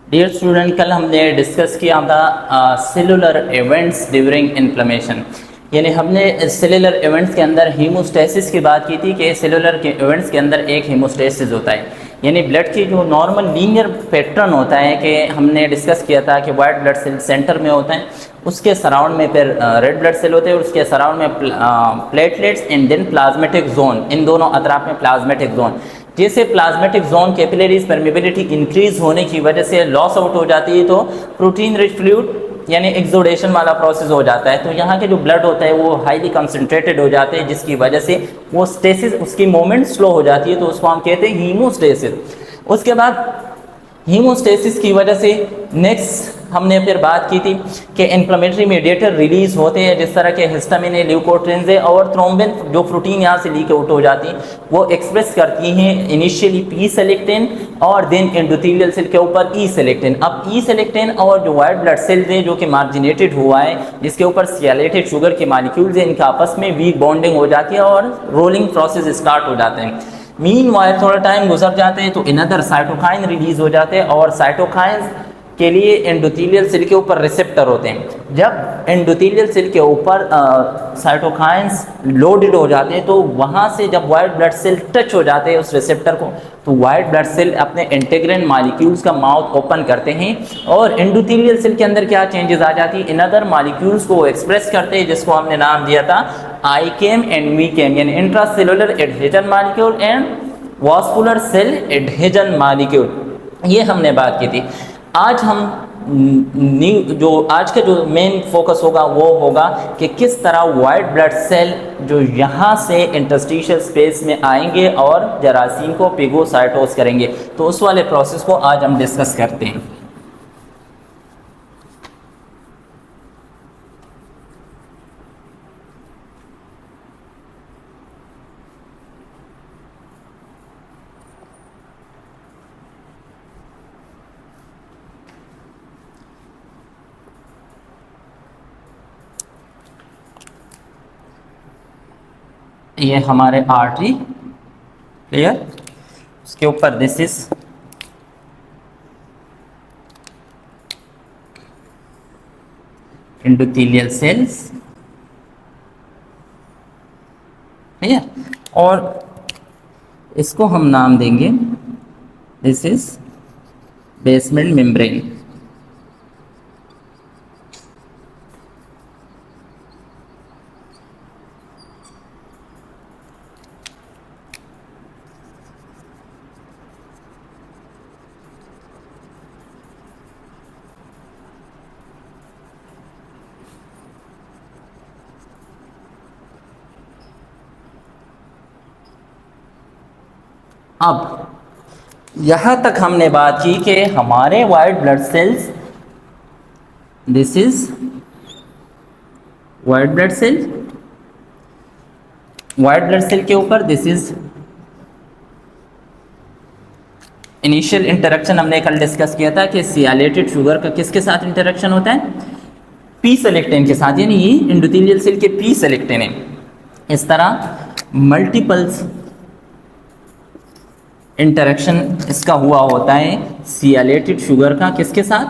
Dear student, कल हमने discuss किया था सेलुलर इवेंट्स ड्यूरिंग इन्फ्लेमेशन। यानी हमने सेलुलर इवेंट्स के अंदर हीमोस्टेसिस की बात की थी कि सेलुलर के इवेंट्स के अंदर एक हीमोस्टेसिस होता है, यानी ब्लड की जो नॉर्मल लीनियर पैटर्न होता है कि हमने डिस्कस किया था कि वाइट ब्लड सेल सेंटर में होता है, उसके सराउंड में फिर रेड ब्लड सेल होते हैं और उसके सराउंड में platelets and then plasmatic zone, इन दोनों अतराफ में प्लाज्मेटिक जोन। जैसे plasmatic zone capillaries permeability increase होने की वजह से लॉस आउट हो जाती है तो प्रोटीन रिच फ्लूइड यानी एक्सोडेशन वाला प्रोसेस हो जाता है, तो यहाँ के जो ब्लड होता है वो हाईली कंसंट्रेटेड हो जाते हैं, जिसकी वजह से वो स्टेसिस, उसकी मूवमेंट स्लो हो जाती है, तो उसको हम कहते हैं हीमोस्टेसिस। उसके बाद हीमोस्टेसिस की वजह से नेक्स्ट हमने फिर बात की थी कि इन्फ्लेमेटरी मीडिएटर रिलीज होते हैं, जिस तरह के हिस्टामिन है, ल्यूकोट्रिन्स है और थ्रोम्बिन, जो प्रोटीन यहाँ से लीक आउट हो जाती हैं वो एक्सप्रेस करती हैं इनिशियली पी सेलेक्टिन और देन एंडोथेलियल सेल के ऊपर ई सेलेक्टिन। अब ई सेलेक्टिन और जो वाइट ब्लड सेल्स हैं जो कि मार्जिनेटेड हुआ है, जिसके ऊपर सियालेटेड शुगर के मालिक्यूल्स हैं, इनका आपस में वीक बॉन्डिंग हो जाती है और रोलिंग प्रोसेस स्टार्ट हो जाते हैं। मीनवाइल थोड़ा टाइम गुजर जाते हैं तो इनअदर साइटोकाइन रिलीज हो जाते हैं और साइटोकाइंस के लिए एंडोथेलियल सेल के ऊपर रिसेप्टर होते हैं। जब एंडोथेलियल सेल के ऊपर साइटोकाइंस लोडेड हो जाते हैं तो वहाँ से जब वाइट ब्लड सेल टच हो जाते हैं उस रिसेप्टर को, तो वाइट ब्लड सेल अपने इंटीग्रिन मॉलिक्यूल्स का माउथ ओपन करते हैं और एंडोथेलियल सेल के अंदर क्या चेंजेस आ जाती है, इन अदर मॉलिक्यूल्स को एक्सप्रेस करते हैं, जिसको हमने नाम दिया था आईकेम एंड वीकेम, यानी intracellular adhesion molecule and vascular cell adhesion molecule. ये हमने बात की थी। आज हम जो आज का जो मेन फोकस होगा वो होगा कि किस तरह वाइट ब्लड सेल जो यहाँ से इंटरस्टिशियल स्पेस में आएंगे और जरासीम को पिगोसाइटोस करेंगे, तो उस वाले प्रोसेस को आज हम डिस्कस करते हैं। ये हमारे आर्टरी क्लियर, उसके ऊपर this is endothelial cells clear, और इसको हम नाम देंगे दिस इज बेसमेंट मेम्ब्रेन। अब यहाँ तक हमने बात की कि हमारे white blood cells, this is white blood cell, white blood cell के ऊपर दिस इज इनिशियल इंटरेक्शन। हमने कल डिस्कस किया था कि सियालेटेड शुगर का किसके साथ इंटरेक्शन होता है, पी सेलेक्टिन के साथ, यानी ये एंडोथेलियल सेल के पी सेलेक्टिन है। इस तरह मल्टीपल्स इंटरेक्शन इसका हुआ होता है सियालेटेड शुगर का किसके साथ,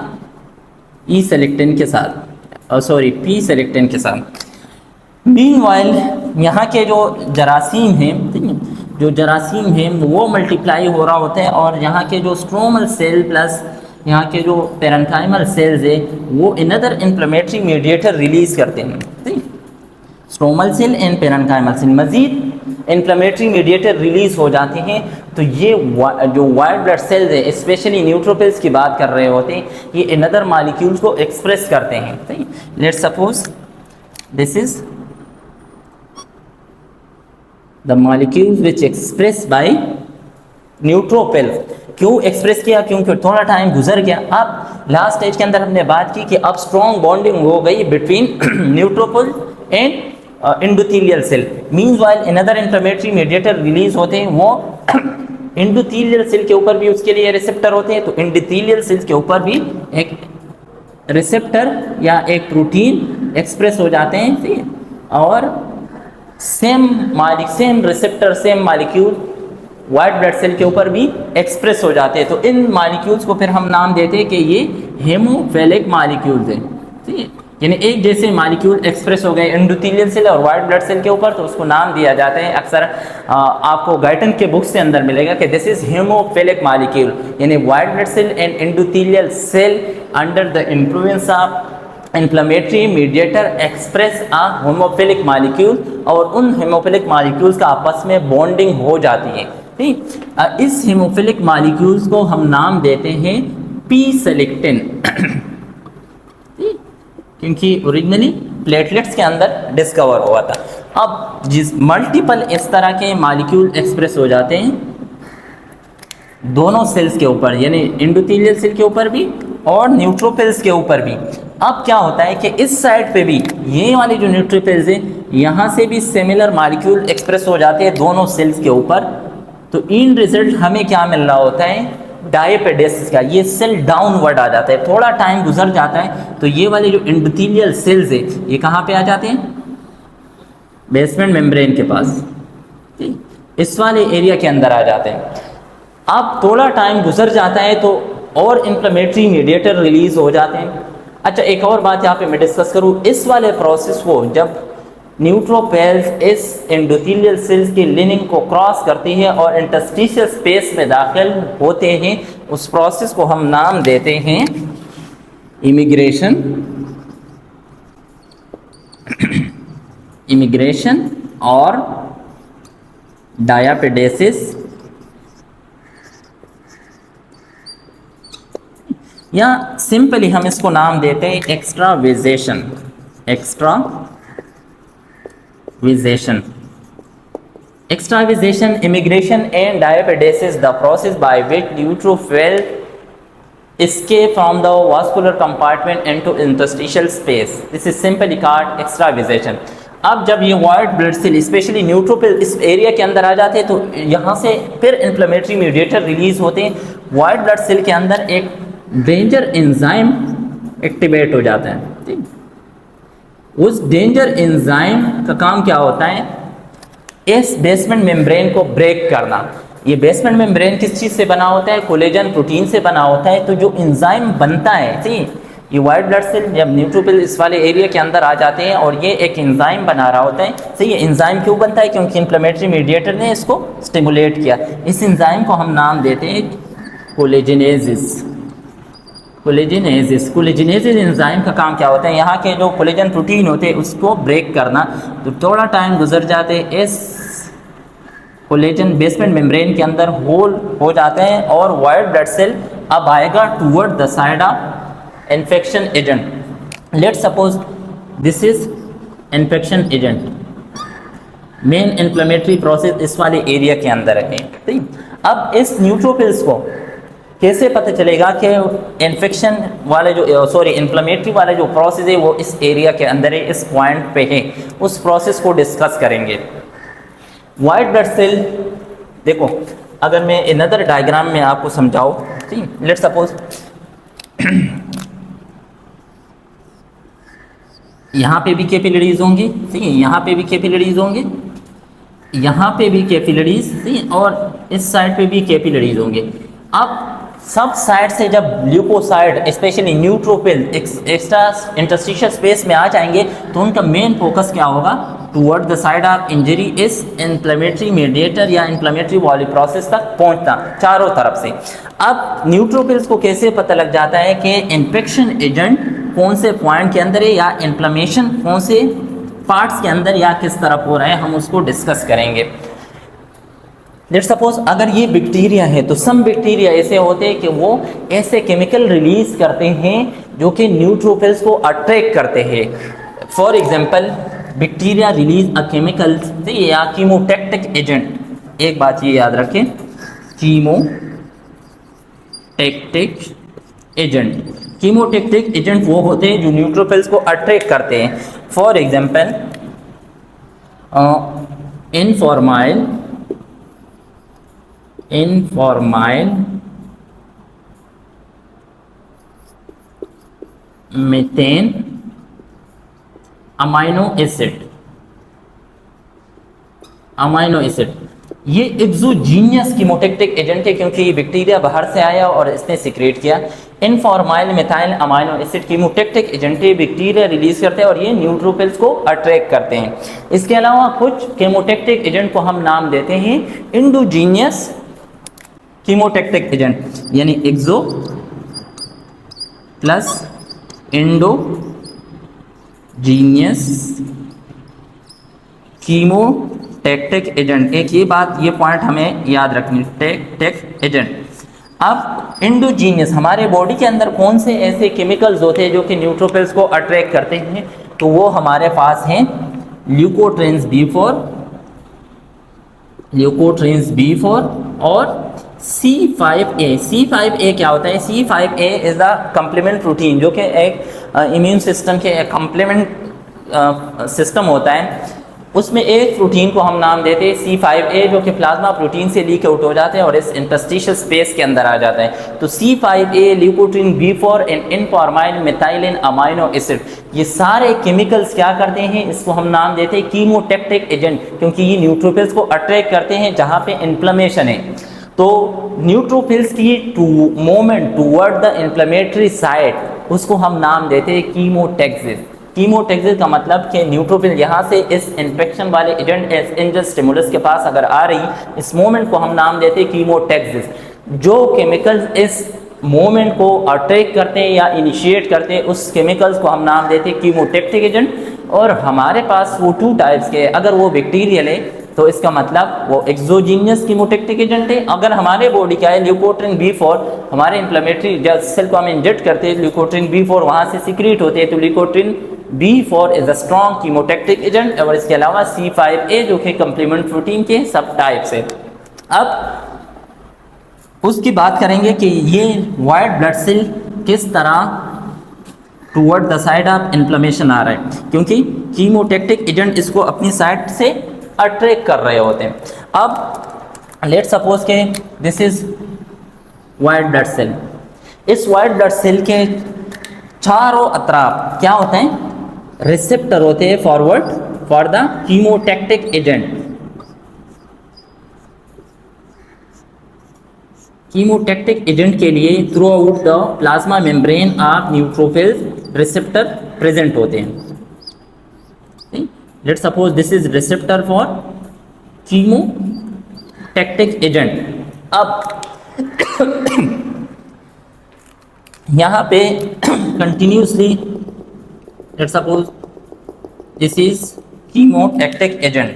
ई सेलेक्टिन के साथ, सॉरी पी सेलेक्टिन के साथ। मीनवाइल यहाँ के जो जरासीम हैं, ठीक है, जो जरासीम हैं वो मल्टीप्लाई हो रहा होता है और यहाँ के जो स्ट्रोमल सेल प्लस यहाँ के जो पेरेन्काइमल सेल्स है वो इनअदर इन्फ्लेमेटरी मीडिएटर रिलीज करते हैं, ठीक, stromal cell and parenchymal cell मजीद इन्फ्लेमेटरी मीडिएटर रिलीज हो जाते हैं। तो ये जो वाइट ब्लड सेल्स है, स्पेशली न्यूट्रोफिल्स की बात कर रहे होते हैं, ये इनअदर मॉलिक्यूल्स को एक्सप्रेस करते हैं, ठीक। Let's suppose this is the molecules which express bye neutrophil. क्यों एक्सप्रेस किया, क्योंकि थोड़ा टाइम गुजर गया। अब लास्ट स्टेज के अंदर हमने बात की कि अब स्ट्रॉन्ग बॉन्डिंग हो गई between neutrophil and endothelial cell. Meanwhile another inflammatory mediator release होते हैं, वो एंडोथेलियल सेल के ऊपर भी उसके लिए रिसेप्टर होते हैं, तो एंडोथेलियल सेल के ऊपर भी एक रिसेप्टर या एक प्रोटीन एक्सप्रेस हो जाते हैं, ठीक है, और same receptor same molecule white blood cell के ऊपर भी एक्सप्रेस हो जाते हैं। तो इन मॉलिक्यूल्स को फिर हम नाम देते हैं कि ये हेमोफिलिक मॉलिक्यूल्स हैं, ठीक है। यानी एक जैसे मॉलिक्यूल एक्सप्रेस हो गए एंडोथेलियल सेल और वाइट ब्लड सेल के ऊपर, तो उसको नाम दिया जाता है। अक्सर आपको गाइटन के बुक्स के अंदर मिलेगा कि दिस इज हेमोफिलिक मॉलिक्यूल, यानी white blood cell and endothelial cell under the influence of inflammatory mediator express a haemophilic molecule, और उन हेमोफिलिक मॉलिक्यूल्स का आपस में बॉन्डिंग हो जाती है, ठीक। इस हेमोफिलिक मॉलिक्यूल्स को हम नाम देते हैं पी सेलेक्टिन, क्योंकि ओरिजिनली प्लेटलेट्स के अंदर डिस्कवर हुआ था। अब जिस मल्टीपल इस तरह के मॉलिक्यूल एक्सप्रेस हो जाते हैं दोनों सेल्स के ऊपर, यानी एंडोथेलियल सेल के ऊपर भी और न्यूट्रोफिल्स के ऊपर भी। अब क्या होता है कि इस साइड पे भी ये वाले जो न्यूट्रोफिल्स हैं यहाँ से भी सिमिलर मॉलिक्यूल एक्सप्रेस हो जाते हैं दोनों सेल्स के ऊपर। तो इन रिजल्ट हमें क्या मिल रहा होता है, डायपेडेसिस का, ये सेल डाउनवर्ड आ जाता है। थोड़ा टाइम गुजर जाता है तो ये वाले जो एंडोथेलियल सेल्स है ये कहाँ पे आ जाते हैं, बेसमेंट मेम्ब्रेन के पास, ठीक, इस वाले एरिया के अंदर आ जाते हैं। अब थोड़ा टाइम गुजर जाता है तो और इन्फ्लेमेटरी मीडिएटर रिलीज हो जाते हैं। अच्छा, एक और बात यहाँ पे मैं डिस्कस करूँ, इस वाले प्रोसेस को जब न्यूट्रोफिल्स इस एंडोथेलियल सेल्स की लिनिंग को क्रॉस करती है और इंटरस्टिशियल स्पेस में दाखिल होते हैं, उस प्रोसेस को हम नाम देते हैं इमिग्रेशन, इमिग्रेशन और डायापेडेसिस, या सिंपली हम इसको नाम देते हैं एक्स्ट्राविजेशन, एक्स्ट्राविजेशन। Extravasation, immigration and diapedesis, the process by which neutrophil escape from the vascular compartment into interstitial space. This is simply called extravasation. अब जब ये white blood cell specially neutrophil इस एरिया के अंदर आ जाते हैं तो यहाँ से फिर इन्फ्लेमेटरी मीडिएटर रिलीज होते हैं। वाइट ब्लड सेल के अंदर एक डेंजर एंजाइम एक्टिवेट हो जाता है, ठीक। उस डेंजर एंजाइम का काम क्या होता है, इस बेसमेंट मेम्ब्रेन को ब्रेक करना। ये बेसमेंट मेम्ब्रेन किस चीज़ से बना होता है, कोलेजन प्रोटीन से बना होता है। तो जो एंजाइम बनता है, ठीक, ये वाइट ब्लड सेल जब न्यूट्रोफिल इस वाले एरिया के अंदर आ जाते हैं और ये एक एंजाइम बना रहा होता है, सही। ये एंजाइम क्यों बनता है, क्योंकि इन्फ्लेमेटरी मीडिएटर ने इसको स्टिमुलेट किया। इस एंजाइम को हम नाम देते हैं कोलेजिनेसिस, कोलेजिनेसिस। कोलेजिनेसिस एंजाइम का काम क्या होता है, यहाँ के जो कोलेजन प्रोटीन होते हैं उसको ब्रेक करना। तो थोड़ा टाइम गुजर जाते इस कोलेजन बेसमेंट मेम्ब्रेन के अंदर होल हो जाते हैं और वाइट ब्लड सेल अब आएगा toward the side of infection agent. Let suppose this is infection agent, main inflammatory process इस वाले एरिया के अंदर है, ठीक। अब इस न्यूट्रोफिल्स को कैसे पता चलेगा कि इन्फेक्शन वाले जो इन्फ्लेमेटरी वाला जो प्रोसेस है वो इस एरिया के अंदर है, इस पॉइंट पे है। उस प्रोसेस को डिस्कस करेंगे। वाइट ब्लड सेल, देखो अगर मैं अनदर डायग्राम में आपको समझाऊं, ठीक, लेट सपोज यहाँ पे भी कैपिलरीज होंगी, ठीक है, यहाँ पे भी कैपिलरीज होंगे, यहाँ पे भी कैपिलरीज, ठीक, और इस साइड पे भी कैपिलरीज होंगे। अब सब साइड से जब leukocyte specially neutrophil extra interstitial space में आ जाएंगे तो उनका मेन फोकस क्या होगा, toward the side of injury, इस इन्फ्लेमेटरी मीडिएटर या इन्फ्लेमेटरी वाली प्रोसेस तक पहुंचना चारों तरफ से। अब न्यूट्रोफिल्स को कैसे पता लग जाता है कि इन्फेक्शन एजेंट कौन से पॉइंट के अंदर है या इन्फ्लेमेशन कौन से पार्ट्स के अंदर या किस तरफ हो रहा है, हम उसको डिस्कस करेंगे। लेट सपोज अगर ये बैक्टीरिया है तो सम बैक्टीरिया ऐसे होते हैं कि वो ऐसे केमिकल रिलीज करते हैं जो कि न्यूट्रोफिल्स को अट्रैक्ट करते हैं। For example bacteria release a chemical या कीमोटैक्टिक एजेंट। एक बात ये याद रखें, कीमोटैक्टिक एजेंट, कीमोटैक्टिक एजेंट वो होते हैं जो न्यूट्रोफिल्स को अट्रैक्ट करते हैं। For example N formyl methane amino acid ये एक्सोजीनियस कीमोटैक्टिक एजेंट है क्योंकि ये बैक्टीरिया बाहर से आया और इसने सिक्रेट किया। इनफॉर्माइल मिथाइल अमाइनो एसिड कीमोटैक्टिक एजेंट है, बैक्टीरिया रिलीज करते हैं और ये न्यूट्रोफिल्स को अट्रैक्ट करते हैं। इसके अलावा कुछ कीमोटैक्टिक एजेंट को हम नाम देते हैं इंडोजीनियस कीमोटैक्टिक एजेंट, यानी एक्सो प्लस इंडोजीनियस कीमोटैक्टिक एजेंट। एक ये बात, ये पॉइंट हमें याद रखनी, टैक्टिक एजेंट। अब इंडोजीनियस, हमारे बॉडी के अंदर कौन से ऐसे केमिकल्स होते हैं जो कि न्यूट्रोफिल्स को अट्रैक्ट करते हैं, तो वो हमारे पास हैं ल्यूकोट्रिन्स B4, ल्यूकोट्रिन्स B4 और C5a। C5a क्या होता है? C5a is the complement protein, जो कि एक इम्यून सिस्टम के कंप्लीमेंट सिस्टम होता है। उसमें एक प्रोटीन को हम नाम देते हैं C5a, जो कि प्लाज्मा प्रोटीन से लीक आउट हो जाता है और इस इंटरस्टिशियल स्पेस के अंदर आ जाता है। तो C5a, leukotriene B4 and N formyl methylene amino acid, ये सारे केमिकल्स क्या करते हैं? इसको हम नाम देते हैं कीमोटैक्टिक एजेंट, क्योंकि ये न्यूट्रोफिल्स को अट्रैक्ट करते हैं जहाँ पे इन्फ्लेमेशन है। तो न्यूट्रोफिल्स की movement toward the inflammatory site, उसको हम नाम देते हैं कीमोटैक्सिस। कीमोटैक्सिस का मतलब कि न्यूट्रोफिल यहाँ से इस इन्फेक्शन वाले एजेंट इंजर स्टिमुलस के पास अगर आ रही, इस मोमेंट को हम नाम देते हैं कीमोटैक्सिस। जो केमिकल्स इस मोमेंट को अट्रैक्ट करते हैं या इनिशिएट करते हैं, उस केमिकल्स को हम नाम देते हैं कीमोटैक्टिक एजेंट। और हमारे पास वो 2 टाइप्स के, अगर वो बैक्टीरियल है तो इसका मतलब वो एक्सोजीनियस कीमोटैक्टिक एजेंट है। अगर हमारे बॉडी का है ल्यूकोट्रिन B4, हमारे इन्फ्लेमेटरी सेल को हम इंजेक्ट करते हैं, ल्यूकोट्रिन B4 वहाँ से सीक्रेट होते हैं, तो leukotriene B4 is a strong chemotactic agent. और इसके अलावा C5a जो कि कंप्लीमेंट प्रोटीन के सब टाइप्स है। अब उसकी बात करेंगे कि ये वाइट ब्लड सेल किस तरह toward the side of inflammation आ रहा है, क्योंकि कीमोटैक्टिक एजेंट इसको अपनी साइड से अट्रैक्ट कर रहे होते हैं। अब लेट सपोज के this is white blood cell. इस वाइट ब्लड सेल के चारों अतराफ क्या होते हैं? रिसेप्टर होते हैं forward for the chemotactic agent. Chemotactic agent के लिए throughout the plasma membrane of neutrophils receptor present होते हैं। Let's suppose this is receptor for chemotactic agent. अब यहाँ पे continuously let's suppose this is chemotactic agent,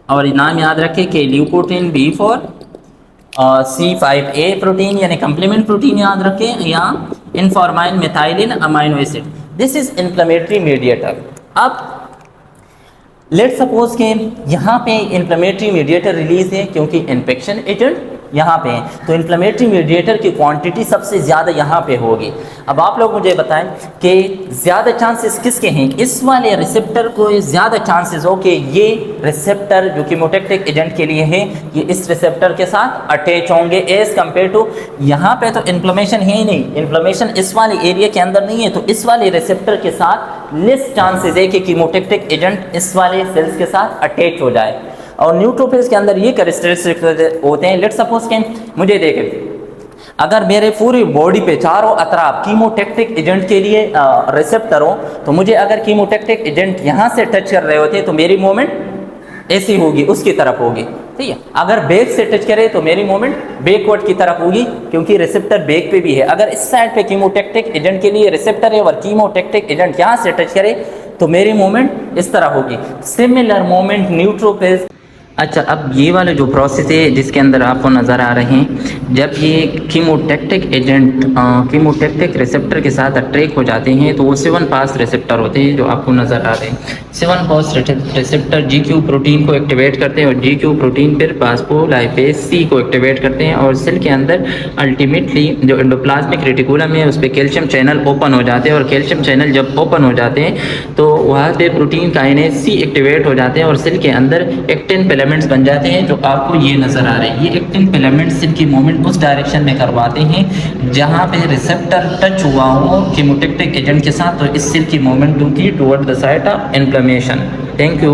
और नाम याद रखें कि ल्यूकोट्रिन B4 और C5a प्रोटीन यानी कंप्लीमेंट प्रोटीन याद रखें, या N formyl methylene amino acid, this is inflammatory mediator. अब लेट सपोज के यहाँ पे इन्फ्लेमेटरी मीडिएटर रिलीज है, क्योंकि इन्फेक्शन एजेंट यहाँ पे है, तो इन्फ्लेमेटरी मीडिएटर की क्वांटिटी सबसे ज़्यादा यहाँ पे होगी। अब आप लोग मुझे बताएं कि ज़्यादा चांसेस किसके हैं? इस वाले रिसेप्टर को ज़्यादा चांसेस हो कि ये रिसेप्टर जो कीमोटैक्टिक एजेंट के लिए है, ये इस रिसेप्टर के साथ अटैच होंगे एज कम्पेयर टू यहाँ पे। तो इन्फ्लेमेशन है ही नहीं, इन्फ्लेमेशन इस वाले एरिया के अंदर नहीं है, तो इस वाले रिसेप्टर के साथ लेस चांसेस है कि कीमोटैक्टिक एजेंट इस वाले सेल्स के साथ अटैच हो जाए। और न्यूट्रोफिल्स के अंदर ये कैरेक्टरिस्टिक्स होते हैं। लेट सपोज के मुझे देखें, अगर मेरे पूरी बॉडी पे चारों अतराफ कीमोटैक्टिक एजेंट के लिए रिसेप्टर हो, तो मुझे अगर कीमोटैक्टिक एजेंट यहाँ से टच कर रहे होते तो मेरी मूवमेंट ऐसी होगी, उसकी तरफ होगी, ठीक है। अगर बैक से टच करे तो मेरी मूवमेंट बैकवर्ड की तरफ होगी, क्योंकि रिसेप्टर बैक पे भी है। अगर इस साइड पे कीमोटैक्टिक एजेंट के लिए रिसेप्टर है और कीमोटैक्टिक एजेंट यहाँ से टच करे तो मेरी मूवमेंट इस तरह होगी। Similar movement neutrophils. अच्छा, अब ये वाला जो प्रोसेस है जिसके अंदर आपको नज़र आ रहे हैं, जब ये कीमोटैक्टिक एजेंट कीमोटैक्टिक रिसेप्टर के साथ अट्रैक्ट हो जाते हैं, तो वो 7 पास रिसेप्टर होते हैं जो आपको नज़र आ रहे हैं। 7 पास रिसेप्टर GQ प्रोटीन को एक्टिवेट करते हैं और GQ प्रोटीन फिर फास्फोलाइपेज C को एक्टिवेट करते हैं, और सेल के अंदर अल्टीमेटली जो एंडोप्लाज्मिक रेटिकुलम है उस पर कैल्शियम चैनल ओपन हो जाते हैं, और कैल्शियम चैनल जब ओपन हो जाते हैं तो वहाँ पे प्रोटीन काइनेज C एक्टिवेट हो जाते हैं और सेल के अंदर एक्टिन फिलामेंट्स बन जाते हैं, जो आपको ये नज़र आ रहे हैं। ये एक्टिन फिलामेंट्स सेल की मूवमेंट उस डायरेक्शन में करवाते हैं जहाँ पे रिसेप्टर टच हुआ हो कीमोटैक्टिक एजेंट के साथ, तो इस सेल की मूवमेंट होगी toward the site of inflammation. Thank you.